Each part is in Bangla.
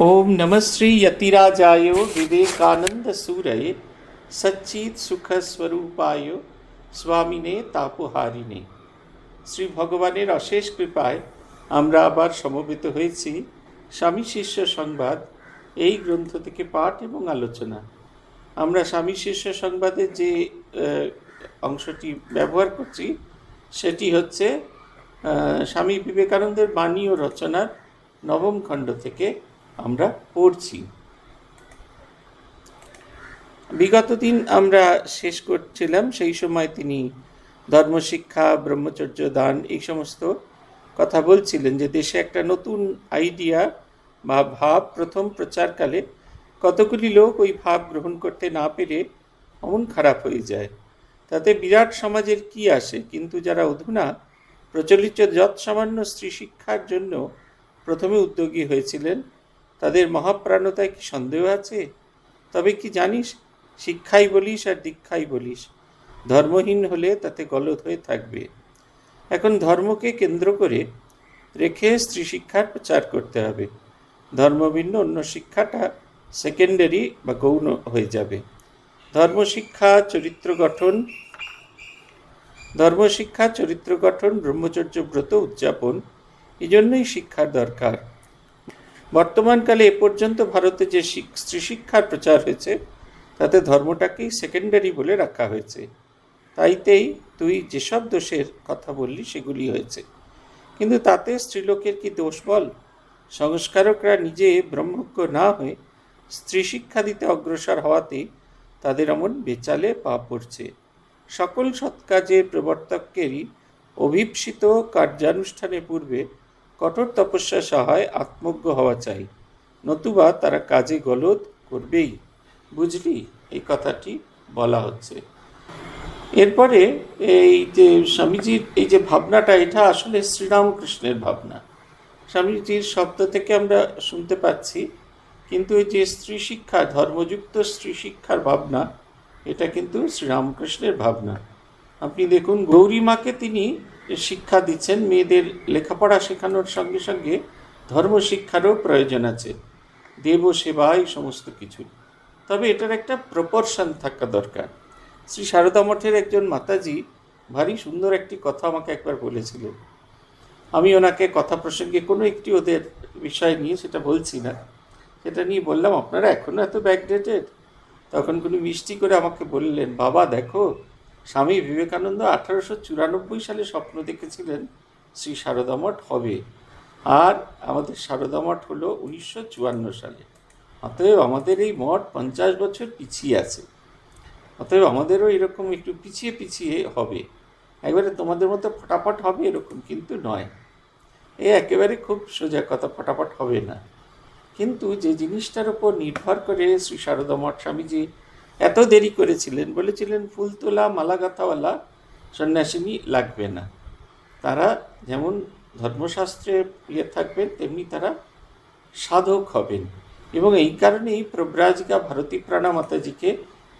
ओम नमः श्री यतिराजाय विवेकानंद सूरये सच्चित सुख स्वरूपाय स्वामिने तापहारिणे। শ্রী ভগবানের অশেষ কৃপায় আমরা আবার সমবেত হয়েছি স্বামী শিষ্য সংবাদ এই গ্রন্থ থেকে পাঠ এবং আলোচনা। আমরা স্বামী শিষ্য সংবাদের যে অংশটি ব্যবহার করছি সেটি হচ্ছে স্বামী বিবেকানন্দের বাণী ও রচনার নবম খণ্ড থেকে আমরা পড়ছি। বিগত দিন আমরা শেষ করছিলাম, সেই সময় তিনি ধর্মশিক্ষা, ব্রহ্মচর্য, দান এই সমস্ত কথা বলছিলেন যে দেশে একটা নতুন আইডিয়া বা ভাব প্রথম প্রচারকালে কতগুলি লোক ওই ভাব গ্রহণ করতে না পেরে অমন খারাপ হয়ে যায়, তাতে বিরাট সমাজের কি আসে। কিন্তু যারা অধুনা প্রচলিত যৎ সামান্য স্ত্রী শিক্ষার জন্য প্রথমে উদ্যোগী হয়েছিলেন তাদের মহাপ্রাণতায় কি সন্দেহ আছে? তবে কি জানিস, শিক্ষাই বলিস আর দীক্ষাই বলিস, ধর্মহীন হলে তাতে গলদ হয়ে থাকবে। এখন ধর্মকে কেন্দ্র করে রেখে স্ত্রী শিক্ষার প্রচার করতে হবে। ধর্মভিন্ন অন্য শিক্ষাটা সেকেন্ডারি বা গৌণ হয়ে যাবে। ধর্মশিক্ষা চরিত্র গঠন, ব্রহ্মচর্য ব্রত উদযাপন, এই জন্যই শিক্ষার দরকার। বর্তমানকালে এ পর্যন্ত ভারতে যে স্ত্রী শিক্ষার প্রচার হয়েছে তাতে ধর্মটাকেই সেকেন্ডারি বলে রাখা হয়েছে। তাইতেই তুই যেসব দোষের কথা বললি সেগুলি হয়েছে। কিন্তু তাতে স্ত্রীলোকের কি দোষ বল? সংস্কারকরা নিজে ব্রহ্মজ্ঞ না হয়ে স্ত্রী শিক্ষা দিতে অগ্রসর হওয়াতেই তাদের এমন বেচালে পা পড়ছে। সকল সৎকাজের প্রবর্তকেরই অভীপ্সিত কার্যানুষ্ঠানের পূর্বে কঠোর তপস্যা সহায় আত্মজ্ঞ হওয়া চাই, নতুবা তারা কাজে গলদ করবেই। বুঝলি, এই কথাটি বলা হচ্ছে। এরপরে এই যে স্বামীজির এই যে ভাবনাটা, এটা আসলে শ্রীরামকৃষ্ণের ভাবনা। স্বামীজির শব্দ থেকে আমরা শুনতে পাচ্ছি, কিন্তু এই যে স্ত্রী শিক্ষা, ধর্মযুক্ত স্ত্রী শিক্ষার ভাবনা, এটা কিন্তু শ্রীরামকৃষ্ণের ভাবনা। আপনি দেখুন, গৌরীমাকে তিনি শিক্ষা দিচ্ছেন, মেয়েদের লেখাপড়া শেখানোর সঙ্গে সঙ্গে ধর্মশিক্ষারও প্রয়োজন আছে, দেব সেবা এই সমস্ত কিছু। তবে এটার একটা প্রপোর্শন থাকা দরকার। শ্রী সারদা মঠের একজন মাতাজি ভারী সুন্দর একটি কথা আমাকে একবার বলেছিলেন। আমি ওনাকে কথা প্রসঙ্গে কোনো একটি ওদের বিষয় নিয়ে, সেটা বলছি না, সেটা নিয়ে বললাম, আপনারা এখনও এত ব্যাকডেটেড? তখন কোনো মিষ্টি করে আমাকে বললেন, বাবা দেখো, স্বামী বিবেকানন্দ 1894 সালে স্বপ্ন দেখেছিলেন শ্রী সারদা মঠ হবে, আর আমাদের সারদা মঠ হলো 1954 সালে। অতএব আমাদের এই মঠ 50 বছর পিছিয়ে আছে। অতএব আমাদেরও এরকম একটু পিছিয়ে পিছিয়ে হবে। একবারে তোমাদের মতো ফটাফট হবে এরকম কিন্তু নয়। এ একেবারে খুব সোজা কথা, ফটাফট হবে না। কিন্তু যে জিনিসটার উপর নির্ভর করে শ্রী সারদা মঠ স্বামীজি এত দেরি করেছিলেন, বলেছিলেন ফুল তোলা মালা গাঁথাওয়ালা সন্ন্যাসিনী লাগবে না। তারা যেমন ধর্মশাস্ত্রে প্রিয় থাকবেন, তেমনি তারা সাধক হবেন। এবং এই কারণেই প্রব্রাজিকা ভারতী প্রাণা মাতাজিকে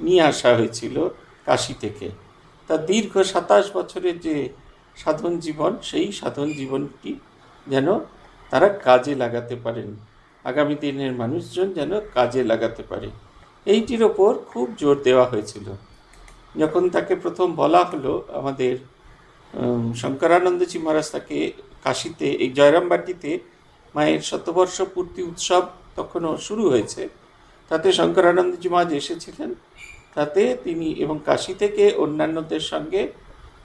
নিয়ে আসা হয়েছিল কাশী থেকে। তার দীর্ঘ 27 বছরের যে সাধন জীবন, সেই সাধন জীবনটি যেন তারা কাজে লাগাতে পারেন, আগামী দিনের মানুষজন যেন কাজে লাগাতে পারে, এইটির ওপর খুব জোর দেওয়া হয়েছিল। যখন তাকে প্রথম বলা হলো, আমাদের শঙ্করানন্দজি মহারাজ তাকে কাশীতে, এই জয়রামবাটিতে মায়ের শতবর্ষ পূর্তি উৎসব তখনও শুরু হয়েছে, তাতে শঙ্করানন্দজি মহারাজ এসেছিলেন। তাতে তিনি এবং কাশী থেকে অন্যান্যদের সঙ্গে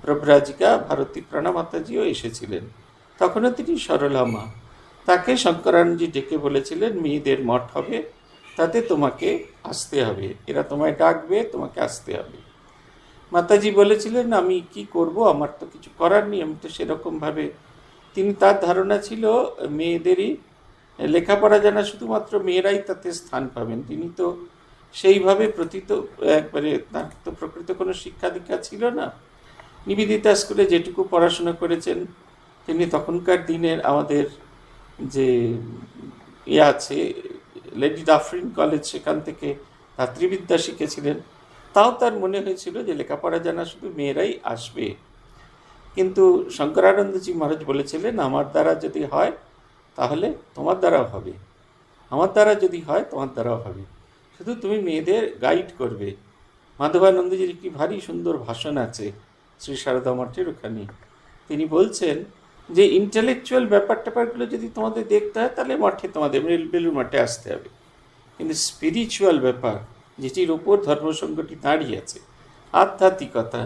প্রব্রাজিকা ভারতী প্রাণা মাতাজিও এসেছিলেন। তখনও তিনি সরলা মা। তাকে শঙ্করানন্দজি ডেকে বলেছিলেন, মেয়েদের মঠ হবে, তাতে তোমাকে আসতে হবে, এরা তোমায় ডাকবে, তোমাকে আসতে হবে। মাতাজি বলেছিলেন, আমি কি করব, আমার তো কিছু করার নেই, আমি তো সেরকমভাবে, তিনি তার ধারণা ছিল মেয়েদেরই লেখাপড়া জানা, শুধুমাত্র মেয়েরাই তাতে স্থান পাবেন। তিনি তো সেইভাবে একবারে, তার তো প্রকৃত কোনো শিক্ষা দীক্ষা ছিল না। নিবেদিতা স্কুলে যেটুকু পড়াশোনা করেছেন তিনি, তখনকার দিনের আমাদের যে আছে লেডি ডাফরিন কলেজ, সেখান থেকে ধাত্রীবিদ্যা শিখেছিলেন। তাও তার মনে হয়েছিল যে লেখাপড়া জানা শুধু মেয়েরাই আসবে। কিন্তু শঙ্করানন্দজি মহারাজ বলেছিলেন, আমার দ্বারা যদি হয় তাহলে তোমার দ্বারাও হবে। আমার দ্বারা যদি হয় তোমার দ্বারাও হবে, শুধু তুমি মেয়েদের গাইড করবে। মাধবানন্দজির একটি ভারী সুন্দর ভাষণ আছে শ্রী সারদা মঠের ওখানে। তিনি বলছেন যে ইন্টেলেকচুয়াল ব্যাপার ট্যাপারগুলো যদি তোমাদের দেখতে হয় তাহলে মঠে, তোমাদের বেলুর মঠে আসতে হবে। কিন্তু স্পিরিচুয়াল ব্যাপার, যেটির ওপর ধর্মসংঘটি দাঁড়িয়ে আছে, আধ্যাত্মিকতা,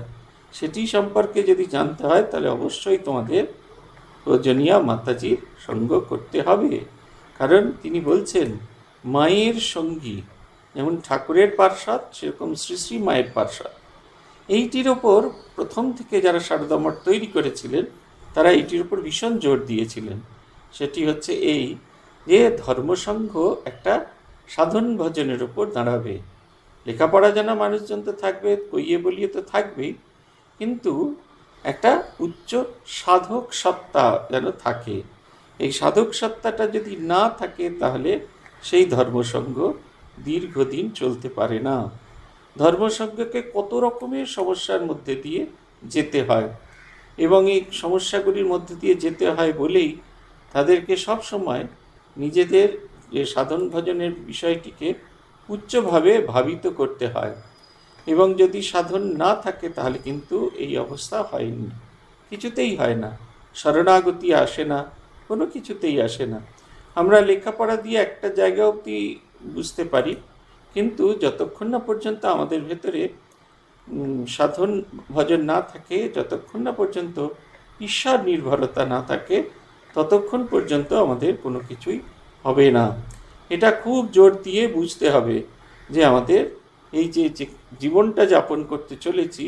সেটি সম্পর্কে যদি জানতে হয় তাহলে অবশ্যই তোমাদের প্রয়োজনীয় মাতাজির সঙ্গ করতে হবে। কারণ তিনি বলছেন মায়ের সঙ্গী যেমন ঠাকুরের পার্ষদ, সেরকম শ্রী শ্রী মায়ের পার্ষদ। এইটির ওপর প্রথম থেকে যারা সারদা মঠ তৈরি করেছিলেন তারা এইটির ওপর ভীষণ জোর দিয়েছিলেন। সেটি হচ্ছে এই যে ধর্মসংঘ একটা সাধন ভজনের ওপর দাঁড়াবে। লেখাপড়া জানা মানুষজন তো থাকবে, কইয়ে বলিয়ে তো থাকবেই, কিন্তু একটা উচ্চ সাধক সত্তা যেন থাকে। এই সাধক সত্তাটা যদি না থাকে তাহলে সেই ধর্মসংঘ দীর্ঘদিন চলতে পারে না। ধর্মসংঘকে কত রকমের সমস্যার মধ্যে দিয়ে যেতে হয়, এবং এই সমস্যাগুলির মধ্যে দিয়ে যেতে হয় বলেই তাদেরকে সব সময় নিজেদের যে সাধন ভজনের বিষয়টিকে উচ্চভাবে ভাবিত করতে হয়। এবং যদি সাধন না থাকে তাহলে কিন্তু এই অবস্থা হয়নি, কিছুতেই হয় না, শরণাগতি আসে না, কোনো কিছুতেই আসে না। আমরা লেখাপড়া দিয়ে একটা জায়গা অবধি বুঝতে পারি, কিন্তু যতক্ষণ না পর্যন্ত আমাদের ভেতরে সাধন ভজন না থাকে, যতক্ষণ না পর্যন্ত ঈশ্বর নির্ভরতা না থাকে, ততক্ষণ পর্যন্ত আমাদের কোনো কিছুই হবে না। এটা খুব জোর দিয়ে বুঝতে হবে যে আমাদের এই যে জীবনটা যাপন করতে চলেছি,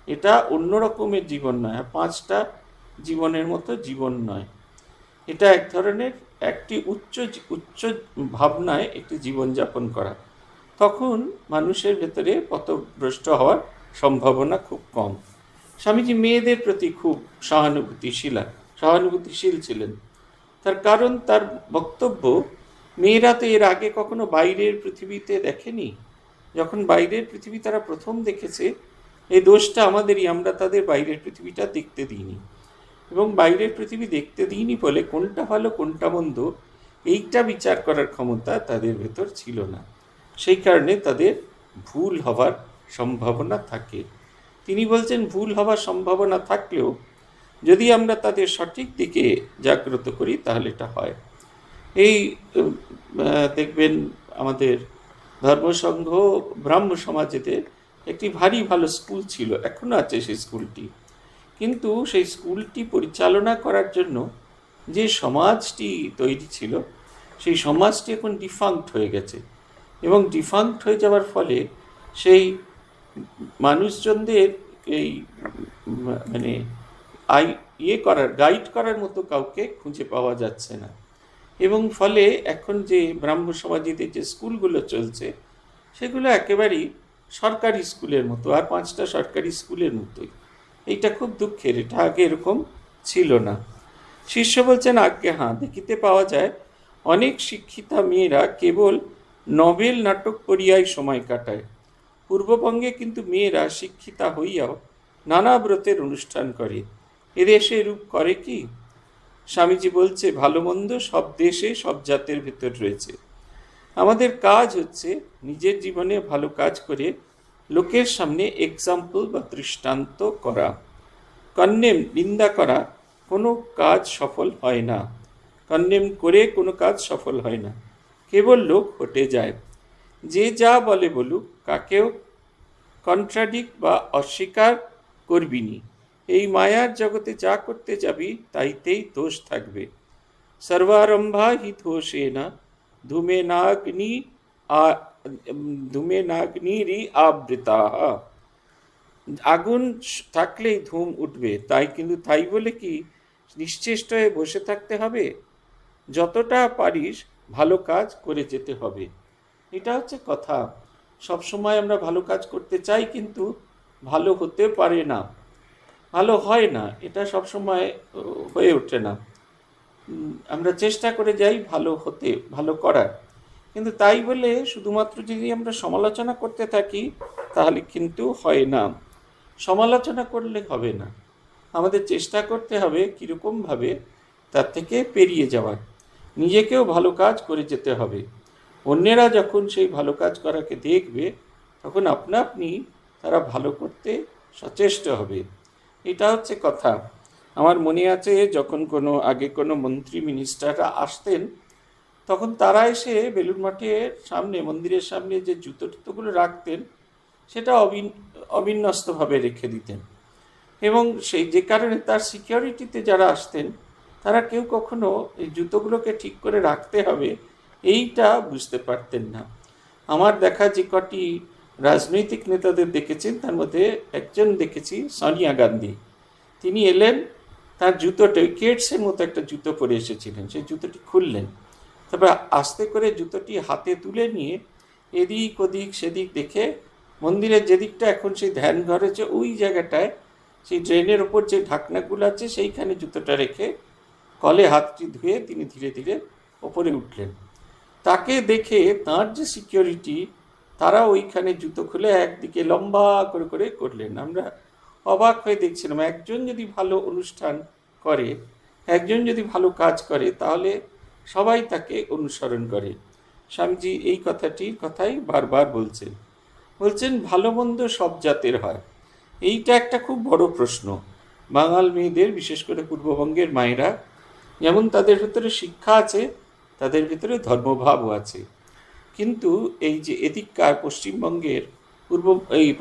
এটা অন্য রকমের জীবন নয়, 5টা জীবনের মতো জীবন নয়। এটা এক ধরনের একটি উচ্চ ভাবনায় একটি জীবনযাপন করা। তখন মানুষের ভেতরে পথভ্রষ্ট হওয়ার সম্ভাবনা খুব কম। স্বামীজি মেয়েদের প্রতি খুব সহানুভূতিশীল ছিলেন। তার কারণ তার বক্তব্য, মেয়েরা তো এর আগে কখনো বাইরের পৃথিবীতে দেখেনি। যখন বাইরের পৃথিবী তারা প্রথম দেখেছে, এই দোষটা আমাদেরই, আমরা তাদের বাইরের পৃথিবীটা দেখতে দিইনি। এবং বাইরের পৃথিবী দেখতে দিইনি বলে কোনটা ভালো কোনটা মন্দ এইটা বিচার করার ক্ষমতা তাদের ভেতর ছিল না। সেই কারণে তাদের ভুল হওয়ার সম্ভাবনা থাকে। তিনি বলছেন ভুল হওয়ার সম্ভাবনা থাকলেও যদি আমরা তাদের সঠিক দিকে জাগ্রত করি তাহলে এটা হয়। এই দেখবেন আমাদের ধর্মসংঘ ব্রাহ্ম সমাজেতে একটি ভারী ভালো স্কুল ছিল, এখনও আছে সেই স্কুলটি। কিন্তু সেই স্কুলটি পরিচালনা করার জন্য যে সমাজটি তৈরি ছিল, সেই সমাজটি এখন ডিফাঙ্ক্ট হয়ে গেছে। এবং ডিফাঙ্ক্ট হয়ে যাওয়ার ফলে সেই মানুষজনদের এই মানে গাইড করার মতো কাউকে খুঁজে পাওয়া যাচ্ছে না। এবং ফলে এখন যে ব্রাহ্ম সমাজীদের যে স্কুলগুলো চলছে, সেগুলো একেবারেই সরকারি স্কুলের মতো, আর 5টা সরকারি স্কুলের মতোই। এইটা খুব দুঃখের, এটা আগে এরকম ছিল না। শিষ্য বলছেন আজ্ঞে হ্যাঁ, দেখিতে পাওয়া যায় অনেক শিক্ষিতা মেয়েরা কেবল নভেল নাটক পড়িয়াই সময় কাটায়। পূর্ববঙ্গে কিন্তু মেয়েরা শিক্ষিতা হইয়াও নানা ব্রতের অনুষ্ঠান করে। এদেশে এরূপ করে কি? স্বামীজি বলছে ভালো মন্দ সব দেশে সব জাতের ভেতর রয়েছে। আমাদের কাজ হচ্ছে নিজের জীবনে ভালো কাজ করে লোকের সামনে এক্সাম্পল বা দৃষ্টান্ত করা। কন্ডেম, নিন্দা করা কোনো কাজ সফল হয় না। কন্ডেম করে কোনো কাজ সফল হয় না, কেবল লোক হটে যায়। যে যা বলে বলুক, কাকেও কন্ট্রাডিক্ট বা অস্বীকার করবিনি। এই মায়ার জগতে যা করতে যাবি তাইতেই দোষ থাকবে। সর্বারম্ভা হি দোষেনা ধূমেনাগ্নিরি আবৃতা। আগুন থাকলেই ধূম উঠবে, তাই বলে কি নিশ্চেষ্ট হয়ে বসে থাকতে হবে? যতটা পারিস ভালো কাজ করে যেতে হবে। এটা হচ্ছে কথা। সবসময় আমরা ভালো কাজ করতে চাই, কিন্তু ভালো হতে পারে না, ভালো হয় না, এটা সবসময় হয়ে ওঠে না। আমরা চেষ্টা করে যাই ভালো হতে, ভালো করার, কিন্তু তাই বলে শুধুমাত্র যদি আমরা সমালোচনা করতে থাকি তাহলে কিন্তু হয় না। সমালোচনা করলে হবে না, আমাদের চেষ্টা করতে হবে কীরকমভাবে তার থেকে পেরিয়ে যাওয়ার। নিজেকেও ভালো কাজ করে যেতে হবে। অন্যেরা যখন সেই ভালো কাজ করাকে দেখবে তখন আপনা আপনি তারা ভালো করতে সচেষ্ট হবে। এটা হচ্ছে কথা। আমার মনে আছে যখন আগে কোনো মন্ত্রী মিনিস্টাররা আসতেন, তখন তারা এসে বেলুড় মঠের সামনে, মন্দিরের সামনে যে জুতো টুতোগুলো রাখতেন সেটা অবিন্যস্তভাবে রেখে দিতেন, এবং সেই যে কারণে তার সিকিউরিটিতে যারা আসতেন তারা কেউ কখনো এই জুতোগুলোকে ঠিক করে রাখতে হবে এইটা বুঝতে পারতেন না। আমার দেখা যে কটি রাজনৈতিক নেতাদের দেখেছেন তার মধ্যে একজন দেখেছি সোনিয়া গান্ধী। তিনি এলেন, তার জুতোটা কেটসের মতো একটা জুতো পরে এসেছিলেন, সেই জুতোটি খুললেন, তারপর আস্তে করে জুতোটি হাতে তুলে নিয়ে এদিক ওদিক সেদিক দেখে মন্দিরের যেদিকটা এখন সেই ধ্যান ঘর হচ্ছে ওই জায়গাটায় সেই ড্রেনের ওপর যে ঢাকনাগুলো আছে সেইখানে জুতোটা রেখে কলে হাতটি ধুয়ে তিনি ধীরে ধীরে ওপরে উঠলেন। তাকে দেখে তার যে সিকিউরিটি তারা ওইখানে জুতো খুলে একদিকে লম্বা করে করে করলেন। আমরা অবাক হয়ে দেখছিলাম, একজন যদি ভালো অনুষ্ঠান করে, একজন যদি ভালো কাজ করে, তাহলে সবাই তাকে অনুসরণ করে। স্বামীজি এই কথাই বারবার বলছেন ভালো মন্দ সব জাতের হয়। এইটা একটা খুব বড় প্রশ্ন। বাঙাল মেয়েদের, বিশেষ করে পূর্ববঙ্গের মায়েরা, যেমন তাদের ভিতরে শিক্ষা আছে, তাদের ভিতরে ধর্মভাবও আছে। কিন্তু এই যে এদিককার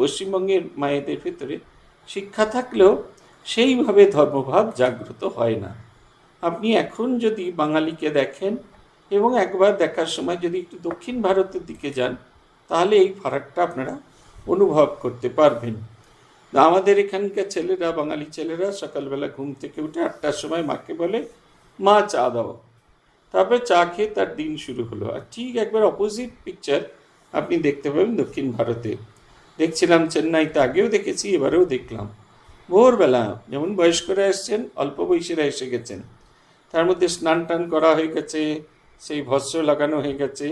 পশ্চিমবঙ্গের মায়েদের ভিতরে শিক্ষা থাকলেও সেইভাবে ধর্মভাব জাগ্রত হয় না। আপনি এখন যদি বাঙালিকে দেখেন এবং একবার দেখার সময় যদি একটু দক্ষিণ ভারতের দিকে যান, তাহলে এই ফারাকটা আপনারা অনুভব করতে পারবেন। আমাদের এখানকার ছেলেরা, বাঙালি ছেলেরা সকালবেলা ঘুম থেকে উঠে 8টার সময় মাকে বলে, মা চা দাও, তারপরে চা খেয়ে তার দিন শুরু হলো। আর ঠিক একবার অপোজিট পিকচার আপনি দেখতে পাবেন দক্ষিণ ভারতে। দেখছিলাম চেন্নাইতে, আগেও দেখেছি, এবারেও দেখলাম। ভোরবেলা যেমন বয়স্করা এসছেন, অল্প বয়সীরা এসে গেছেন, তার মধ্যে স্নান টান করা হয়ে গেছে, সেই ভস্য লাগানো হয়ে গেছে,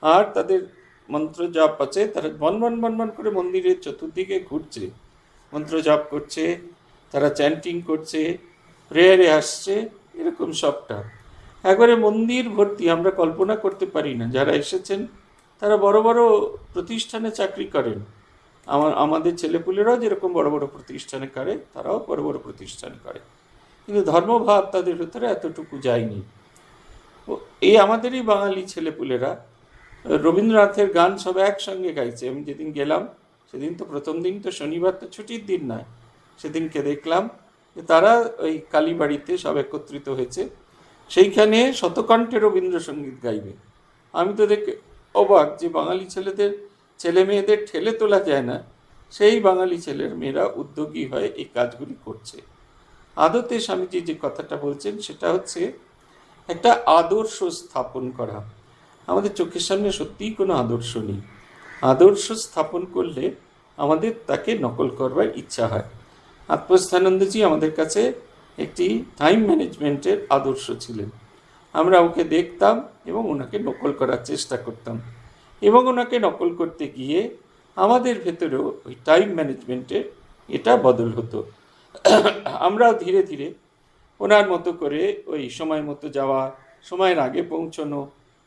আর তাদের মন্ত্র জপ আছে, তারা বনবন করে মন্দিরের চতুর্দিকে ঘুরছে, মন্ত্র জপ করছে, তারা চ্যান্টিং করছে, প্রেয়ারে আসছে, এরকম সবটা একবারে মন্দির ভর্তি। আমরা কল্পনা করতে পারি না। যারা এসেছেন তারা বড় বড় প্রতিষ্ঠানে চাকরি করেন। আমাদের ছেলেপুলেরাও যেরকম বড় বড় প্রতিষ্ঠানে করে, তারাও বড় বড় প্রতিষ্ঠানে করে, কিন্তু ধর্মভাব তাদের ভেতরে এতটুকু যায়নি। এই আমাদেরই বাঙালি ছেলেপুলেরা রবীন্দ্রনাথের গান সব একসঙ্গে গাইছে। আমি যেদিন গেলাম, সেদিন তো প্রথম দিন, তো শনিবার তো ছুটির দিন নয়, সেদিনকে দেখলাম যে তারা ওই কালীবাড়িতে সব একত্রিত হয়েছে, সেইখানে শতকণ্ঠে রবীন্দ্রসঙ্গীত গাইবে। আমি তো দেখে অবাক যে বাঙালি ছেলে মেয়েদের ঠেলে তোলা যায় না, সেই বাঙালি ছেলের মেয়েরা উদ্যোগী হয়ে এই কাজগুলি করছে। আদতে স্বামীজি যে কথাটা বলছেন সেটা হচ্ছে একটা আদর্শ স্থাপন করা। আমাদের চোখের সামনে সত্যিই কোনো আদর্শ নেই। আদর্শ স্থাপন করলে আমাদের তাকে নকল করবার ইচ্ছা হয়। আত্মস্থানন্দজি আমাদের কাছে একটি টাইম ম্যানেজমেন্টের আদর্শ ছিলেন। আমরা ওকে দেখতাম এবং ওনাকে নকল করার চেষ্টা করতাম, এবং ওনাকে নকল করতে গিয়ে আমাদের ভেতরেও ওই টাইম ম্যানেজমেন্টের এটা বদল হতো। আমরাও ধীরে ধীরে ওনার মতো করে ওই সময় মতো যাওয়া, সময়ের আগে পৌঁছানো,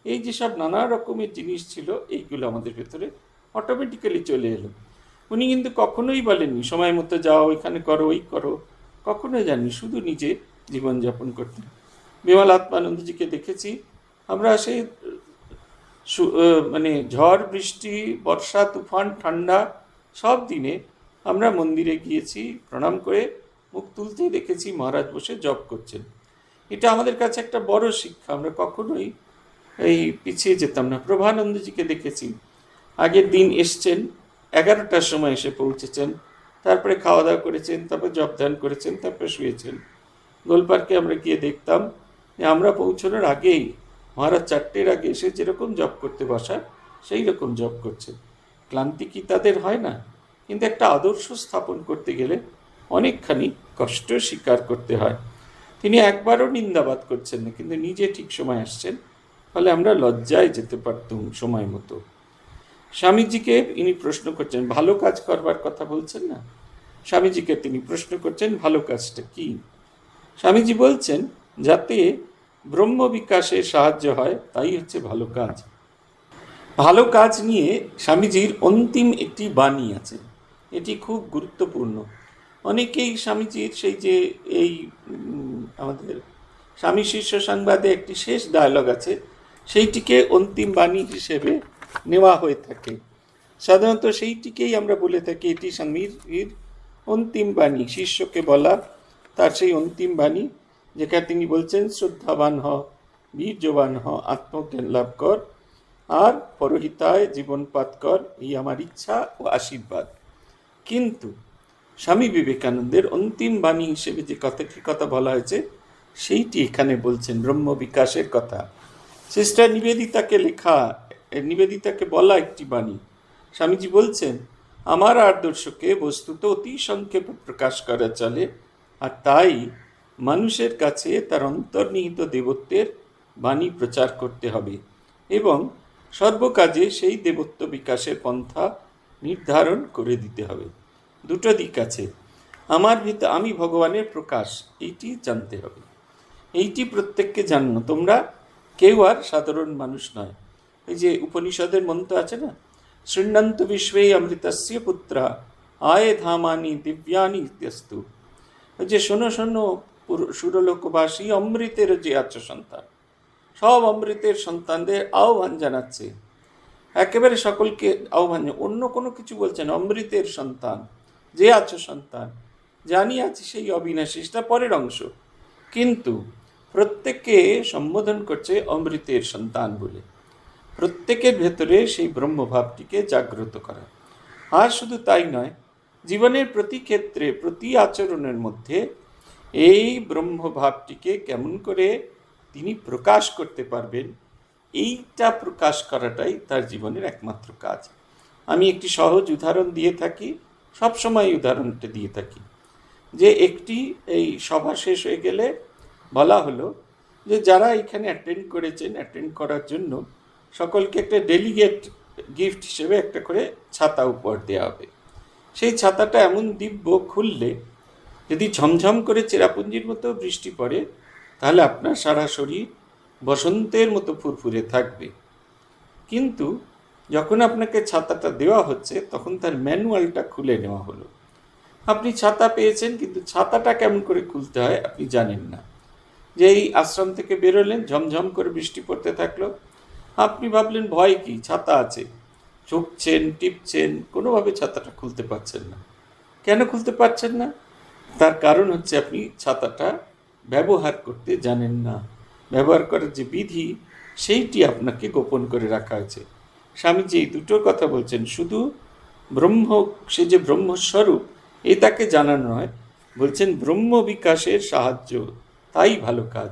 এই যেসব নানা রকমের জিনিস ছিল, এইগুলো আমাদের ভেতরে অটোমেটিক্যালি চলে এলো। উনি কিন্তু কখনোই বলেননি সময় মতো যাও, এখানে করো, ওই করো, কখনোই জাননি, শুধু নিজে জীবনযাপন করতেন। বিমল আত্মানন্দজিকে দেখেছি আমরা, সেই মানে ঝড় বৃষ্টি, বর্ষা, তুফান, ঠান্ডা, সব দিনে আমরা মন্দিরে গিয়েছি, প্রণাম করে মুখ তুলতেই দেখেছি মহারাজ বসে জপ করছেন। এটা আমাদের কাছে একটা বড় শিক্ষা। আমরা কখনোই এই পিছিয়ে যেতাম না। প্রভানন্দজিকে দেখেছি আগের দিন এসছেন, 11টার সময় এসে পৌঁছেছেন, তারপরে খাওয়া দাওয়া করেছেন, তারপর জপ ধ্যান করেছেন, তারপরে শুয়েছেন। গোলপার্কে আমরা গিয়ে দেখতাম যে আমরা পৌঁছানোর আগেই মহারাজ 4টের আগে এসে যেরকম জপ করতে বসা, সেই রকম জপ করছেন। ক্লান্তি কি তাদের হয় না? কিন্তু একটা আদর্শ স্থাপন করতে গেলে অনেকখানি কষ্ট স্বীকার করতে হয়। তিনি একবারও নিন্দাবাদ করছেন না, কিন্তু নিজে ঠিক সময় আসছেন, ফলে আমরা লজ্জায় যেতে পারতাম সময় মতো। স্বামীজিকে ইনি প্রশ্ন করছেন, ভালো কাজ করবার কথা বলছেন না, স্বামীজিকে তিনি প্রশ্ন করছেন ভালো কাজটা কি। স্বামীজি বলছেন যাতে ব্রহ্ম বিকাশে সাহায্য হয় তাই হচ্ছে ভালো কাজ। ভালো কাজ নিয়ে স্বামীজির অন্তিম একটি বাণী আছে, এটি খুব গুরুত্বপূর্ণ। অনেকেই স্বামীজির সেই যে এই আমাদের স্বামী শিষ্য সংবাদে একটি শেষ ডায়লগ আছে, সেইটিকে অন্তিম বাণী হিসেবে নেওয়া হয়ে থাকে। সাধারণত সেইটিকেই আমরা বলে থাকি এটি স্বামীর অন্তিম বাণী, শিষ্যকে বলা তার সেই অন্তিম বাণী, যেখানে তিনি বলছেন শ্রদ্ধাবান হ, বীর্যবান হ, আত্মজ্ঞান লাভ কর, আর পরহিতায় জীবনপাত কর, এই আমার ইচ্ছা ও আশীর্বাদ। কিন্তু স্বামী বিবেকানন্দের অন্তিম বাণী হিসেবে যে কথা বলা হয়েছে সেইটি এখানে বলছেন, ব্রহ্ম বিকাশের কথা। সিস্টার নিবেদিতাকে লেখা, নিবেদিতাকে বলা একটি বাণী। স্বামীজি বলছেন, আমার আদর্শকে বস্তুত অতি সংক্ষেপে প্রকাশ করা চলে, আর তাই মানুষের কাছে তার অন্তর্নিহিত দেবত্বের বাণী প্রচার করতে হবে এবং সর্বকাজে সেই দেবত্ব বিকাশের পন্থা নির্ধারণ করে দিতে হবে। দুটো দিক আছে, আমার ভিতর আমি ভগবানের প্রকাশ, এইটি জানতে হবে, এইটি প্রত্যেককে জানো। তোমরা কেউ আর সাধারণ মানুষ নয়। এই যে উপনিষদের মন্ত্র আছে না, শৃণ্বন্ত বিশ্বে অমৃতস্য পুত্রা আয়ে ধামানি দিব্যানি ইত্যস্তু, যে শোনো শোনো সুরলোকবাসী, অমৃতের যে আচ্ছ সন্তান, সব অমৃতের সন্তানদের আহ্বান জানাচ্ছে, একেবারে সকলকে আহ্বান, অন্য কোনো কিছু বলছেন, অমৃতের সন্তান যে আছো সন্তান, জানি আছি সেই অবিনাশী, সেটা পরের অংশ, কিন্তু প্রত্যেককে সম্বোধন করছে অমৃতের সন্তান বলে। প্রত্যেকের ভেতরে সেই ব্রহ্মভাবটিকে জাগ্রত করা। আর শুধু তাই নয়, জীবনের প্রতি ক্ষেত্রে প্রতি আচরণের মধ্যে এই ব্রহ্মভাবটিকে কেমন করে তিনি প্রকাশ করতে পারবেন, এইটা প্রকাশ করাটাই তার জীবনের একমাত্র কাজ। আমি একটি সহজ উদাহরণ দিয়ে থাকি, সবসময় উদাহরণটা দিয়ে থাকি, যে একটি এই সভা শেষ হয়ে গেলে বলা হলো যে যারা এখানে অ্যাটেন্ড করেছেন, অ্যাটেন্ড করার জন্য সকলকে একটা ডেলিগেট গিফট হিসেবে একটা করে ছাতা উপহার দেওয়া হবে। সেই ছাতাটা এমন দিব্য, খুললে যদি ঝমঝম করে চেরাপুঞ্জির মতো বৃষ্টি পড়ে, তাহলে আপনার সারা শরীর বসন্তের মতো ফুরফুরে থাকবে। কিন্তু যখন আপনাকে ছাতাটা দেওয়া হচ্ছে, তখন তার ম্যানুয়ালটা খুলে নেওয়া হলো। আপনি ছাতা পেয়েছেন, কিন্তু ছাতাটা কেমন করে খুলতে হয় আপনি জানেন না। যে এই আশ্রম থেকে বেরোলেন, ঝমঝম করে বৃষ্টি পড়তে থাকলো, আপনি ভাবলেন ভয় কি, ছাতা আছে, ঝুঁকছেন, টিপছেন, কোনোভাবে ছাতাটা খুলতে পারছেন না। কেন খুলতে পারছেন না? তার কারণ হচ্ছে আপনি ছাতাটা ব্যবহার করতে জানেন না। ব্যবহার করার যে বিধি, সেইটি আপনাকে গোপন করে রাখা হয়েছে। স্বামীজি এই দুটোর কথা বলছেন, শুধু ব্রহ্ম, সে যে ব্রহ্মস্বরূপ এ তাকে জানানো নয়, বলছেন ব্রহ্ম বিকাশের সাহায্য, তাই ভালো কাজ,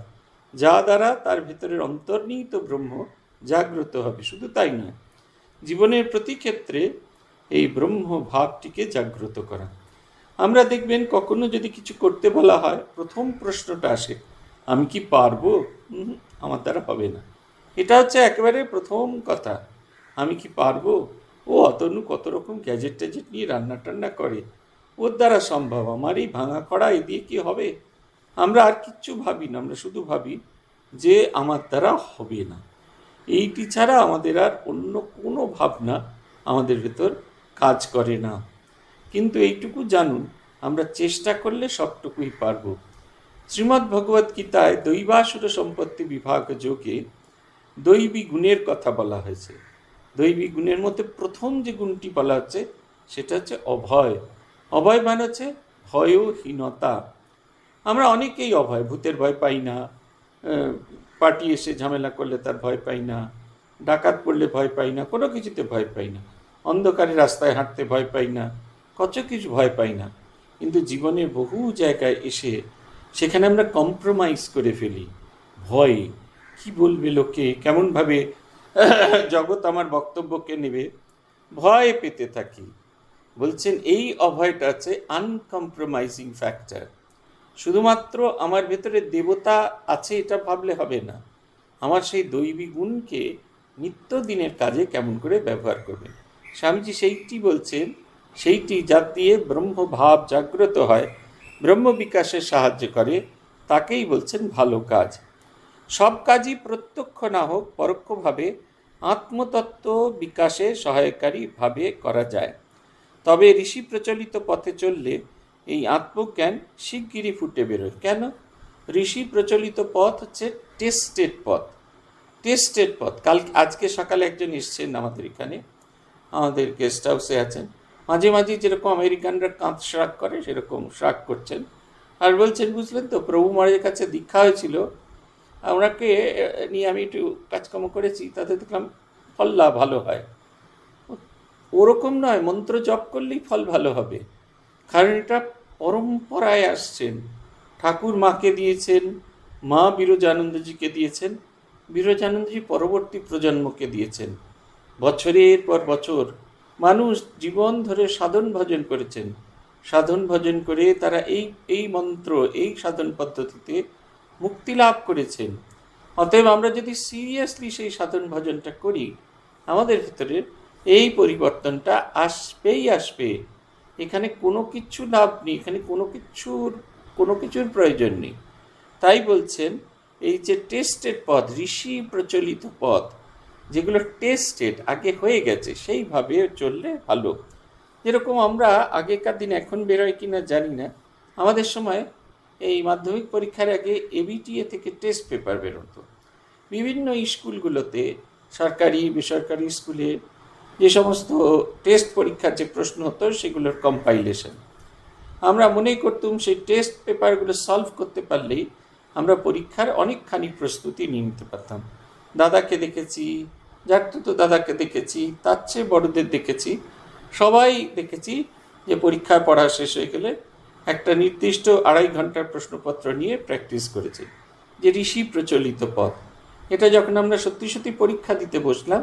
যা দ্বারা তার ভেতরের অন্তর্নিহিত ব্রহ্ম জাগ্রত হবে। শুধু তাই নয়, জীবনের প্রতি ক্ষেত্রে এই ব্রহ্ম ভাবটিকে জাগ্রত করা। আমরা দেখবেন কখনো যদি কিছু করতে বলা হয়, প্রথম প্রশ্নটা আসে, আমি কি পারবো? আমার দ্বারা হবে না। এটা হচ্ছে একেবারে প্রথম কথা, আমি কি পারবো? ও অতনু কত রকম গ্যাজেট ট্যাজেট নিয়ে রান্না টান্না করে, ওর দ্বারা সম্ভব, আমার এই ভাঙা কড়া এ দিয়ে কি হবে? আমরা আর কিচ্ছু ভাবি না, আমরা শুধু ভাবি যে আমার দ্বারা হবে না। এইটি ছাড়া আমাদের আর অন্য কোনো ভাবনা আমাদের ভেতর কাজ করে না। কিন্তু এইটুকু জানুন, আমরা চেষ্টা করলে সবটুকুই পারব। শ্রীমদ্ ভগবত গীতায় দৈবাসুর সম্পত্তি বিভাগ যোগে দৈবী গুণের কথা বলা হয়েছে। দৈবী গুণের মধ্যে প্রথম যে গুণটি বলা হচ্ছে সেটা হচ্ছে অভয়। অভয় মানে হচ্ছে ভয়হীনতা। আমরা অনেকেই অভয়, ভূতের ভয় পাই না, পার্টি এসে ঝামেলা করলে তার ভয় পাই না, ডাকাত পড়লে ভয় পাই না, কোনো কিছুতে ভয় পাই না, অন্ধকারে রাস্তায় হাঁটতে ভয় পাই না, কত কিছু ভয় পাই না। কিন্তু জীবনের বহু জায়গায় এসে সেখানে আমরা কম্প্রোমাইজ করে ফেলি ভয়ে। কি বলবে লোকে, কেমনভাবে জগৎ আমার বক্তব্যকে নেবে, ভয় পেতে থাকি। বলছেন এই অভয়টা আছে আনকম্প্রোমাইজিং ফ্যাক্টর। শুধুমাত্র আমার ভেতরে দেবতা আছে এটা ভাবলে হবে না, আমার সেই দৈবী গুণকে নিত্যদিনের কাজে কেমন করে ব্যবহার করবেন। স্বামীজি সেইটি বলছেন, সেইটি যা দিয়ে ব্রহ্মভাব জাগ্রত হয়, ব্রহ্ম বিকাশে সাহায্য করে, তাকেই বলছেন ভালো কাজ। সব কাজই প্রত্যক্ষ না হোক, পরোক্ষভাবে আত্মতত্ত্ব বিকাশে সহায়কারীভাবে করা যায়। তবে ঋষি প্রচলিত পথে চললে এই আত্মজ্ঞান শিগগিরই ফুটে বেরোয়। কেন? ঋষি প্রচলিত পথ হচ্ছে টেস্টেড পথ। টেস্টেড পথ। আজকে সকালে একজন এসছেন আমাদের এখানে, আমাদের গেস্ট হাউসে আছেন। মাঝে মাঝে যেরকম আমেরিকানরা কাঁধ শ্রাগ করে সেরকম শ্রাগ করছেন, আর বলছেন, বুঝলেন তো, প্রভু মহারাজের কাছে দীক্ষা হয়েছিল, ওনাকে নিয়ে আমি একটু কাজকর্ম করেছি, তাতে দেখলাম ফল ভালো হয়। ওরকম নয়, মন্ত্র জপ করলেই ফল ভালো হবে, কারণ এটা পরম্পরায় আসছেন। ঠাকুর মাকে দিয়েছেন, মা বিরজানন্দজিকে দিয়েছেন, বিরজানন্দজি পরবর্তী প্রজন্মকে দিয়েছেন। বছরের পর বছর মানুষ জীবন ধরে সাধন ভজন করেছেন, সাধন ভজন করে তারা এই মন্ত্র, এই সাধন পদ্ধতিতে মুক্তি লাভ করেছেন। অতএব আমরা যদি সিরিয়াসলি সেই সাধন ভজনটা করি, আমাদের ভিতরে এই পরিবর্তনটা আসবেই আসবে। এখানে কোনো কিছু লাভ নেই, এখানে কোনো কিছুর প্রয়োজন নেই। তাই বলছেন, এই যে টেস্টেড পথ, ঋষি প্রচলিত পথ, যেগুলো টেস্টেড, আগে হয়ে গেছে, সেইভাবে চললে ভালো। যেরকম আমরা আগেকার দিন, এখন বেরোয় কিনা জানি না, আমাদের সময় এই মাধ্যমিক পরীক্ষার আগে এবিটিএ থেকে টেস্ট পেপার বেরোতো। বিভিন্ন স্কুলগুলোতে, সরকারি বেসরকারি স্কুলে যে সমস্ত টেস্ট পরীক্ষার যে প্রশ্ন হতো সেগুলোর কম্পাইলেশন। আমরা মনে করতুম সেই টেস্ট পেপারগুলো সলভ করতে পারলেই আমরা পরীক্ষার অনেকখানি প্রস্তুতি নিয়ে নিতে পারতাম। দাদাকে দেখেছি, তো দাদাকে দেখেছি, তার চেয়ে বড়দের দেখেছি, সবাই দেখেছি যে পরীক্ষার পড়া শেষ হয়ে গেলে একটা নির্দিষ্ট 2.5 ঘন্টার প্রশ্নপত্র নিয়ে প্র্যাকটিস করেছে, যে ঋষি প্রচলিত পথ। এটা যখন আমরা সত্যি সত্যি পরীক্ষা দিতে বসলাম,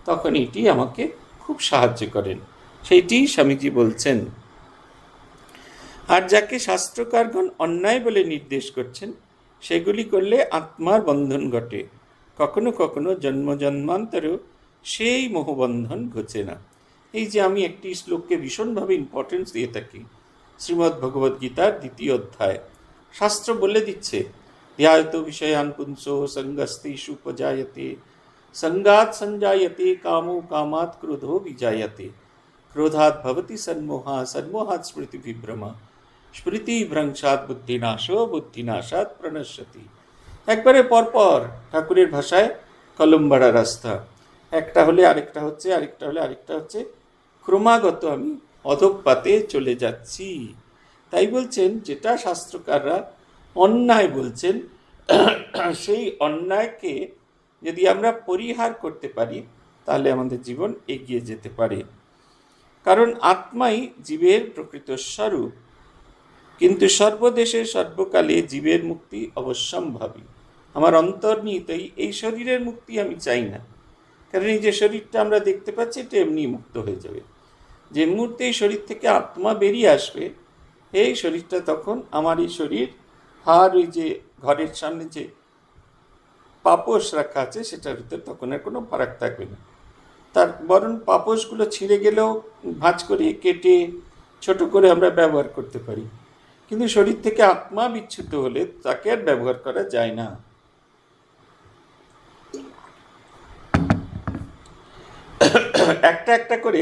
তখন এটি আমাকে খুব সাহায্য করেন। সেইটি স্বামীজি বলছেন। আর যাকে শাস্ত্রকারগণ অন্যায় বলে নির্দেশ করছেন, সেগুলি করলে আত্মার বন্ধন ঘটে, কখনো কখনো জন্ম জন্মান্তরেও সেই মোহবন্ধন ঘটে না। এই যে আমি একটি শ্লোককে ভীষণভাবে ইম্পর্টেন্স দিয়ে থাকি, শ্রীমদ্ ভগবদ্গীতার 2য় অধ্যায়। শাস্ত্র বলে দিচ্ছে, ধ্যায়তো বিষয়ান পুংসো সঙ্গস্তেষু উপজায়তে, সঙ্গাৎ সঞ্জায়তে কামো কামাৎ ক্রোধো বিজায়তে, ক্রোধাৎ ভবতি সন্মোহা, সন্মোহাৎ স্মৃতি বিভ্রমা, স্মৃতি ভ্রংশাৎ বুদ্ধিনাশো, বুদ্ধিনাশাৎ প্রণশ্যতি। একবারে পরপর ঠাকুরের ভাষায় কলম বাড়া রাস্তা, একটা হলে আরেকটা হচ্ছে, আরেকটা হলে আরেকটা হচ্ছে, ক্রমাগত আমি অধঃপাতে চলে যাচ্ছি। তাই বলছেন, যেটা শাস্ত্রকাররা অন্যায় বলছেন, সেই অন্যায়কে যদি আমরা পরিহার করতে পারি, তাহলে আমাদের জীবন এগিয়ে যেতে পারে। কারণ আত্মাই জীবের প্রকৃত স্বরূপ, কিন্তু সর্বদেশে সর্বকালে জীবের মুক্তি অবশ্যম্ভাবী। আমার অন্তর্নিহিতই এই শরীরের মুক্তি আমি চাই না, কারণ এই যে শরীরটা আমরা দেখতে পাচ্ছি, এটা এমনি মুক্ত হয়ে যাবে। যে মুহূর্তে এই শরীর থেকে আত্মা বেরিয়ে আসবে, এই শরীরটা তখন আমার এই শরীর আর ওই যে ঘরের সামনে যে পাপোশ রাখা আছে, সেটার ভিতরে তখন আর কোনো ফারাক থাকবে না। তার বরং পাপোশগুলো ছিঁড়ে গেলেও ভাঁজ করে কেটে ছোট করে আমরা ব্যবহার করতে পারি, কিন্তু শরীর থেকে আত্মা বিচ্যুত হলে তাকে আর ব্যবহার করা যায় না। একটা একটা করে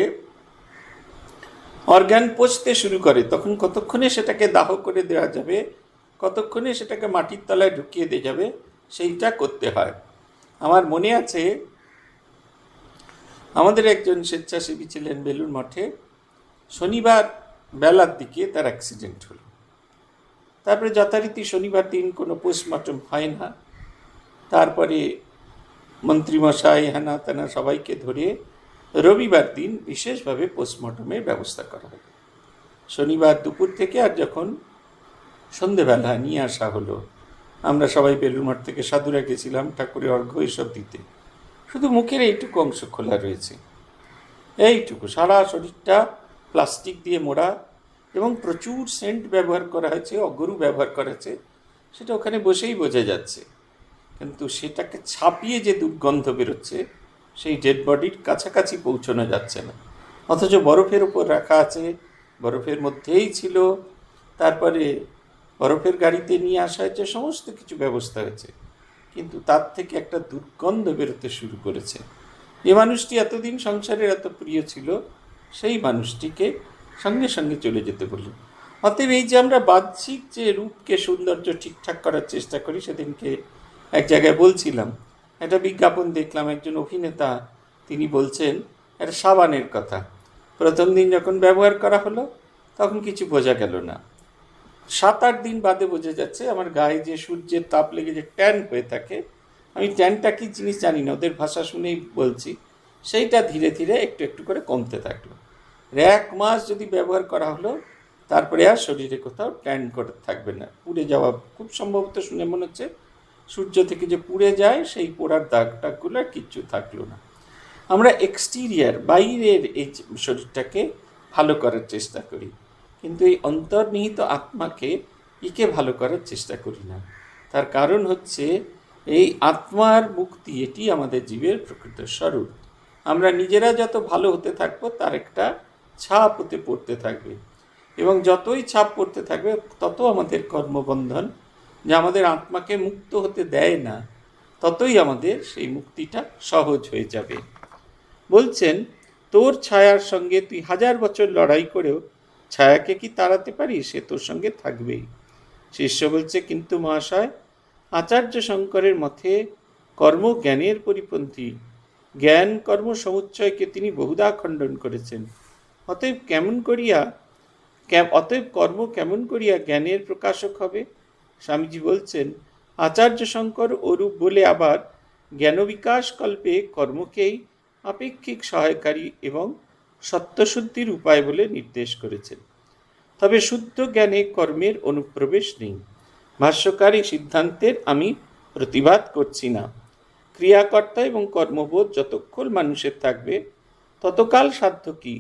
অর্গান পচতে শুরু করে, তখন কতক্ষণে সেটাকে দাহ করে দেওয়া যাবে, কতক্ষণে সেটাকে মাটির তলায় ঢুকিয়ে দেওয়া যাবে, সেইটা করতে হয়। আমার মনে আছে, আমাদের একজন স্বেচ্ছাসেবী ছিলেন বেলুড় মঠে, শনিবার বেলার দিকে তার অ্যাক্সিডেন্ট হলো। তারপরে যথারীতি শনিবার দিন কোনো পোস্টমর্টম হয় না। তারপরে মন্ত্রীমশাই হেনা তেনা সবাইকে ধরে রবিবার দিন বিশেষভাবে পোস্টমর্টমের ব্যবস্থা করা হয়। শনিবার দুপুর থেকে আর যখন সন্ধেবেলা নিয়ে আসা হলো, আমরা সবাই বেলুড় মঠ থেকে সাধুরা গেছিলাম ঠাকুরের অর্ঘ্য এসব দিতে। শুধু মুখের এইটুকু অংশ খোলা রয়েছে, এইটুকু। সারা শরীরটা প্লাস্টিক দিয়ে মোড়া, এবং প্রচুর সেন্ট ব্যবহার করা হয়েছে, অগরু ব্যবহার করা হয়েছে, সেটা ওখানে বসেই বোঝা যাচ্ছে। কিন্তু সেটাকে ছাপিয়ে যে দুর্গন্ধ বেরোচ্ছে, সেই ডেড বডির কাছাকাছি পৌঁছানো যাচ্ছে না। অথচ বরফের উপর রাখা আছে, বরফের মধ্যেই ছিল, তারপরে বরফের গাড়িতে নিয়ে আসা হয়েছে, সমস্ত কিছু ব্যবস্থা হয়েছে, কিন্তু তার থেকে একটা দুর্গন্ধ বেরোতে শুরু করেছে। যে মানুষটি এতদিন সংসারের এত প্রিয় ছিল, সেই মানুষটিকে সঙ্গে সঙ্গে চলে যেতে বললেন। অতএব এই যে আমরা বাহ্যিক যে রূপকে সৌন্দর্য ঠিকঠাক করার চেষ্টা করি, সেদিনকে এক জায়গায় বলছিলাম, একটা বিজ্ঞাপন দেখলাম, একজন অভিনেতা তিনি বলছেন একটা সাবানের কথা। প্রথম দিন যখন ব্যবহার করা হলো তখন কিছু বোঝা গেল না, 7-8 দিন বাদে বোঝা যাচ্ছে আমার গায়ে যে সূর্যের তাপ লেগে যে ট্যান হয়ে থাকে, আমি ট্যানটা কি জিনিস জানি না, ওদের ভাষা শুনেই বলছি, সেইটা ধীরে ধীরে একটু একটু করে কমতে থাকলো। 1 মাস যদি ব্যবহার করা হলো, তারপরে আর শরীরে কোথাও ট্যান করে থাকবে না, পুড়ে যাওয়া খুব সম্ভবত শুনে মনে হচ্ছে সূর্য থেকে যে পুড়ে যায় সেই পোড়ার দাগ টাগগুলো আর কিচ্ছু থাকলো না। আমরা এক্সটিরিয়ার বাইরের এই শরীরটাকে ভালো করার চেষ্টা করি, কিন্তু এই অন্তর্নিহিত আত্মাকে একে ভালো করার চেষ্টা করি না। তার কারণ হচ্ছে এই আত্মার মুক্তি, এটি আমাদের জীবের প্রকৃত স্বরূপ। আমরা নিজেরা যত ভালো হতে থাকবো তার একটা ছাপ হতে পড়তে থাকবে, এবং যতই ছাপ পড়তে থাকবে তত আমাদের কর্মবন্ধন, যা আমাদের আত্মাকে মুক্ত হতে দেয় না, ততই আমাদের সেই মুক্তিটা সহজ হয়ে যাবে। বলছেন, তোর ছায়ার সঙ্গে তুই 1000 বছর লড়াই করেও ছায়াকে কি তাড়াতে পারিস? সে তোর সঙ্গে থাকবেই। শিষ্য বলছে, কিন্তু মহাশয়, আচার্য শঙ্করের মতে কর্ম জ্ঞানের পরিপন্থী, জ্ঞান কর্ম সমুচ্চয়কে তিনি বহুধা খণ্ডন করেছেন। অতএব কর্ম কেমন করিয়া জ্ঞানের প্রকাশক হবে? স্বামীজি বলছেন, আচার্য শঙ্কর ওরূপ বলে আবার জ্ঞান বিকাশ কল্পে কর্মকেই আপেক্ষিক সহায়কারী এবং সত্যশুদ্ধির উপায় বলে নির্দেশ করেছেন। তবে শুদ্ধ জ্ঞানে কর্মের অনুপ্রবেশ নেই। ভাষ্যকার এই সিদ্ধান্তের আমি প্রতিবাদ করছি না। ক্রিয়াকর্তা এবং কর্মবোধ যতক্ষণ মানুষের থাকবে ততকাল সাধ্য কি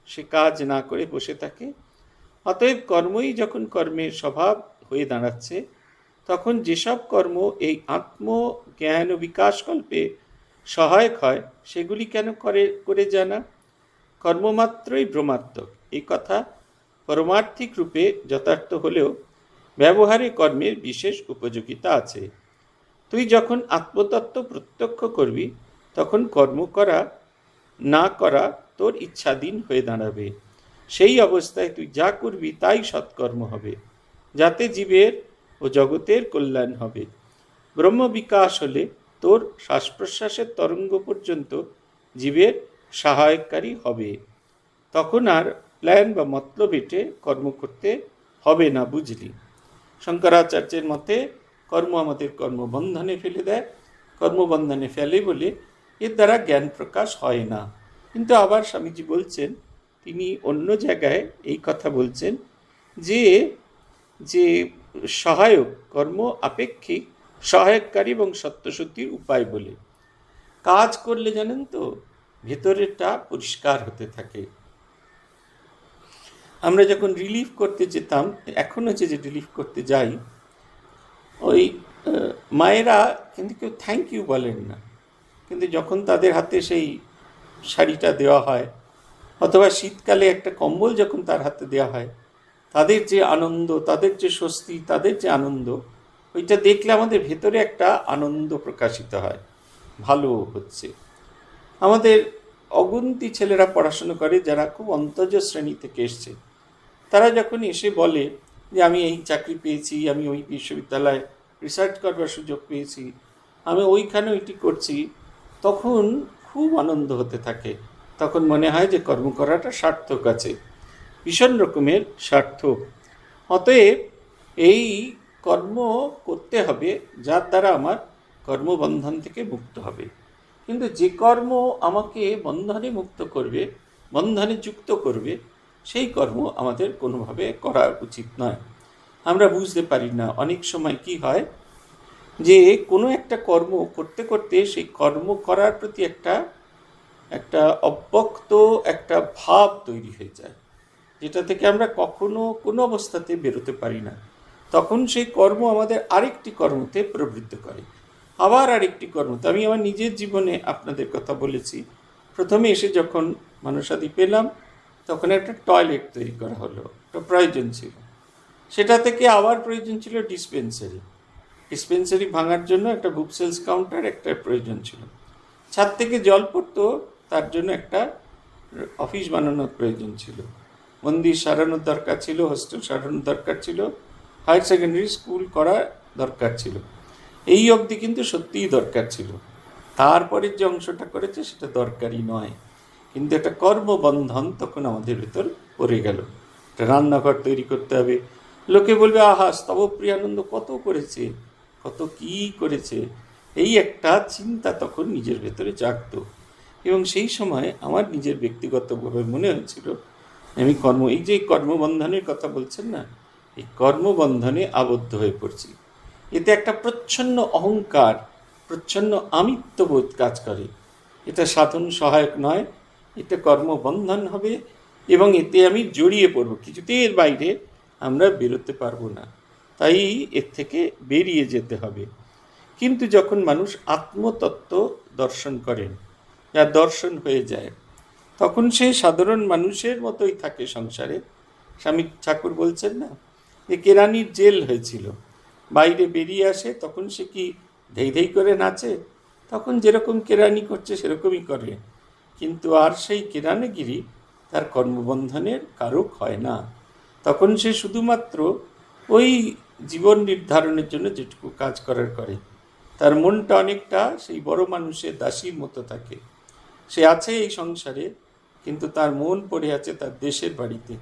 সে কাজ না করে বসে থাকে? অতএব কর্মই যখন কর্মের স্বভাব হয়ে দাঁড়াচ্ছে, তখন যেসব কর্ম এই আত্মজ্ঞান ও বিকাশকল্পে সহায়ক হয় সেগুলি কেন করে জানা? কর্মমাত্রই ভ্রমাত্মক, এই কথা পরমার্থিক রূপে যথার্থ হলেও ব্যবহারে কর্মের বিশেষ উপযোগিতা আছে। তুই যখন আত্মতত্ত্ব প্রত্যক্ষ করবি তখন কর্ম করা না করা তোর ইচ্ছাধীন হয়ে দাঁড়াবে। সেই অবস্থায় তুই যা করবি তাই সৎকর্ম হবে, যাতে জীবের ও জগতের কল্যাণ হবে। ব্রহ্ম বিকাশ হলে তোর শ্বাস প্রশ্বাসের তরঙ্গ পর্যন্ত জীবের সহায়কারী হবে। তখন আর প্ল্যান বা মতলব এঁটে কর্ম করতে হবে না, বুঝলি? শঙ্করাচার্যের মতে কর্ম আমাদের কর্মবন্ধনে ফেলে দেয়, কর্মবন্ধনে ফেলে বলে এর দ্বারা জ্ঞান প্রকাশ হয় না। কিন্তু আবার স্বামীজি বলছেন, তিনি অন্য জায়গায় এই কথা বলছেন যে যে সহায়ক কর্ম আপেক্ষিক সহায়ককারী এবং সত্যশুদ্ধির উপায় বলে। কাজ করলে জানেন তো ভেতরেরটা পরিষ্কার হতে থাকে। আমরা যখন রিলিফ করতে যেতাম, এখনও যে রিলিফ করতে যাই, ওই মায়েরা কিন্তু কেউ থ্যাংক ইউ বলেন না, কিন্তু যখন তাদের হাতে সেই শাড়িটা দেওয়া হয় অথবা শীতকালে একটা কম্বল যখন তার হাতে দেওয়া হয়, তাদের যে আনন্দ, তাদের যে স্বস্তি, তাদের যে আনন্দ, ওইটা দেখলে আমাদের ভেতরে একটা আনন্দ প্রকাশিত হয়, ভালো হচ্ছে। আমাদের অগুন্তি ছেলেরা পড়াশুনো করে যারা খুব অন্তর্জ শ্রেণী থেকে এসছে, তারা যখন এসে বলে যে আমি এই চাকরি পেয়েছি, আমি ওই বিশ্ববিদ্যালয়ে রিসার্চ করবার সুযোগ পেয়েছি, আমি ওইখানে ওইটি করছি, তখন খুব আনন্দ হতে থাকে। তখন মনে হয় যে কর্ম করাটা সার্থক আছে, ভীষণ রকমের সার্থক। অতএব এই কর্ম করতে হবে যার দ্বারা আমার কর্মবন্ধন থেকে মুক্ত হবে। কিন্তু যে কর্ম আমাকে বন্ধনে মুক্ত করবে, বন্ধনে যুক্ত করবে, সেই কর্ম আমাদের কোনোভাবে করা উচিত নয়। আমরা বুঝতে পারি না অনেক সময় কি হয় যে কোনো একটা কর্ম করতে করতে সেই কর্ম করার প্রতি একটা অব্যক্ত একটা ভাব তৈরি হয়ে যায়, যেটা থেকে আমরা কখনো কোনো অবস্থাতে বেরোতে পারি না। তখন সেই কর্ম আমাদের আরেকটি কর্মতে প্রবৃত্ত করে, আবার আরেকটি কর্মতে। আমি আমার নিজের জীবনে আপনাদের কথা বলেছি, প্রথমে এসে যখন মানসাদি পেলাম তখন একটা টয়লেট তৈরি করা হলো, একটা প্রয়োজন ছিল। সেটা থেকে আবার প্রয়োজন ছিল ডিসপেন্সারি ভাঙার জন্য একটা বুক সেলস কাউন্টার একটা প্রয়োজন ছিল। ছাদ থেকে জল পড়তো, তার জন্য একটা অফিস বানানোর প্রয়োজন ছিল, মন্দির সারানোর দরকার ছিল, হোস্টেল সারানোর দরকার ছিল, হায়ার সেকেন্ডারি স্কুল করা দরকার ছিল। এই অবধি কিন্তু সত্যিই দরকার ছিল। তারপরে যে অংশটা করেছে সেটা দরকারি নয়, কিন্তু একটা কর্মবন্ধন তখন আমাদের ভেতর পড়ে গেল। একটা রান্নাঘর তৈরি করতে হবে, লোকে বলবে আহা স্তবপ্রিয়ানন্দ কত করেছে, কত কী করেছে, এই একটা চিন্তা তখন নিজের ভেতরে জাগত। এবং সেই সময় আমার নিজের ব্যক্তিগতভাবে মনে হয়েছিল আমি এই যে কর্মবন্ধনের কথা বলছেন না, এই কর্মবন্ধনে আবদ্ধ হয়ে পড়ছি। এতে একটা প্রচ্ছন্ন অহংকার, প্রচ্ছন্ন আমিত্ববোধ কাজ করে। এটা সাধন সহায়ক নয়, এটা কর্মবন্ধন হবে এবং এতে আমি জড়িয়ে পড়ব, কিছুতেই এর বাইরে আমরা বেরোতে পারবো না। তাই এর থেকে বেরিয়ে যেতে হবে। কিন্তু যখন মানুষ আত্মতত্ত্ব দর্শন করেন, যা দর্শন হয়ে যায়, তখন সে সাধারণ মানুষের মতোই থাকে সংসারে। স্বামী ঠাকুর বলছেন না, যে কেরানির জেল হয়েছিল, বাইরে বেরিয়ে আসে, তখন সে কি ধেই ধেই করে নাচে? তখন যেরকম কেরানি করছে সেরকমই করে, কিন্তু আর সেই কেরানিগিরি তার কর্মবন্ধনের কারক হয় না। তখন সে শুধুমাত্র ওই জীবন নির্ধারণের জন্য যেটুকু কাজ করার করে। তার মনটা অনেকটা সেই বড় মানুষের দাসীর মতো থাকে। সে আছে এই সংসারে, কিন্তু তার মন পড়ে আছে তার দেশের বাড়িতে।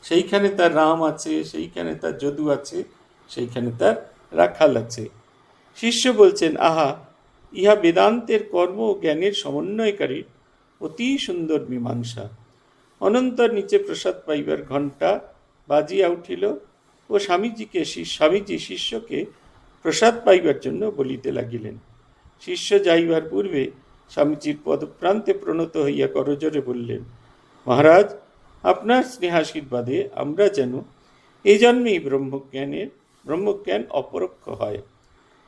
সেইখানে তার রাম আছে, সেইখানে তার যদু আছে, সেইখানে তার রাখাল আছে। শিষ্য বলছেন, আহা, ইহা বেদান্তের কর্ম ও জ্ঞানের সমন্বয়কারী অতি সুন্দর মীমাংসা। অনন্তর নিচে প্রসাদ পাইবার ঘণ্টা বাজিয়া উঠিল ও স্বামীজি শিষ্যকে প্রসাদ পাইবার জন্য বলিতে লাগিলেন। শিষ্য যাইবার পূর্বে স্বামীজির পদপ্রান্তে প্রণত হইয়া করজোরে বললেন, মহারাজ, আপনার স্নেহাশীর্বাদে আমরা যেন এই জন্মেই ব্রহ্মজ্ঞান অপরোক্ষ হয়।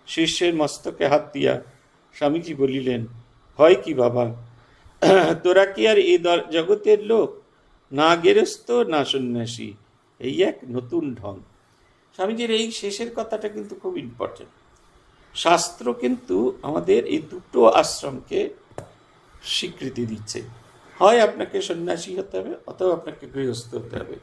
শিষ্যের মস্তকে হাত দিয়া স্বামীজি বলিলেন, হয় কি বাবা, তোরা কি আর এ জগতের লোক? না গেরস্থ না সন্ন্যাসী, এই এক নতুন ঢং। স্বামীজির এই শেষের কথাটা কিন্তু খুব ইম্পর্টেন্ট। শাস্ত্র কিন্তু আমাদের এই দুটো আশ্রমকে স্বীকৃতি দিচ্ছে, হয় আপনাকে সন্ন্যাসী হতে হবে অথবা আপনাকে গৃহস্থ হতে হবে।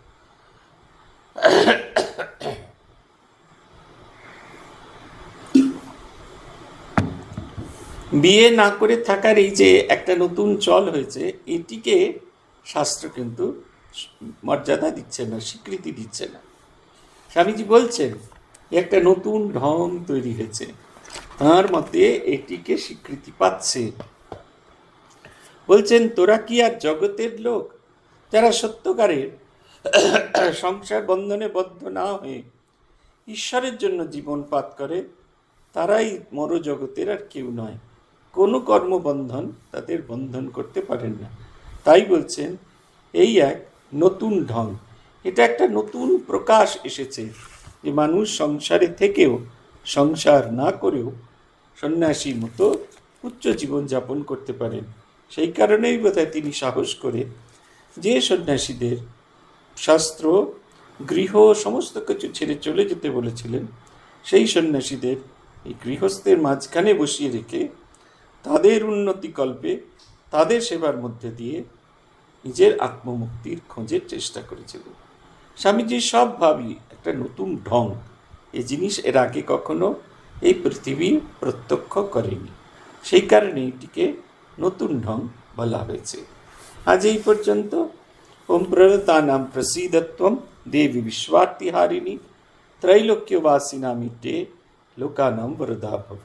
বিয়ে না করে থাকার এই যে একটা নতুন চল হয়েছে, এটিকে শাস্ত্র কিন্তু মর্যাদা দিচ্ছে না, স্বীকৃতি দিচ্ছে না। স্বামীজি বলছেন একটা নতুন ঢং তৈরি হয়েছে, তাঁর মতে এটিকে স্বীকৃতি পাচ্ছে। বলছেন, তোরা কি আর জগতের লোক? যারা সত্যকারের সংসার বন্ধনে বদ্ধ না হয়ে ঈশ্বরের জন্য জীবন পাত করে, তারাই মর জগতের আর কেউ নয়। কোনো কর্মবন্ধন তাদের বন্ধন করতে পারেন না। তাই বলছেন এই এক নতুন ঢং, এটা একটা নতুন প্রকাশ এসেছে, যে মানুষ সংসারে থেকেও, সংসার না করেও সন্ন্যাসীর মতো উচ্চ জীবনযাপন করতে পারেন। সেই কারণেই বোধহয় তিনি সাহস করে যে সন্ন্যাসীদের শাস্ত্র গৃহ সমস্ত কিছু ছেড়ে চলে যেতে বলেছিলেন, সেই সন্ন্যাসীদের এই গৃহস্থের মাঝখানে বসিয়ে রেখে তাদের উন্নতিকল্পে, তাদের সেবার মধ্যে দিয়ে নিজের আত্মমুক্তির খোঁজের চেষ্টা করেছিলেন। স্বামীজির সব ভাবই একটা নতুন ঢং। এই জিনিস এর আগে কখনো এই পৃথিবী প্রত্যক্ষ করেনি, সেই কারণে এটিকে নতুন ঢং বলা হয়েছে। আজ এই পর্যন্ত। ওম প্রণতানাম প্রসীদত্বম দেবী বিশ্বার্তিহারিণী त्रैलोक्यवासिनामिते लोकानां वरदा भव।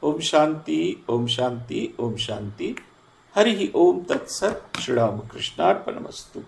ओम शांति ओम शांति ओम शांति। हरि ओम तत्सत्। श्रीरामकृष्णार्पणमस्तु।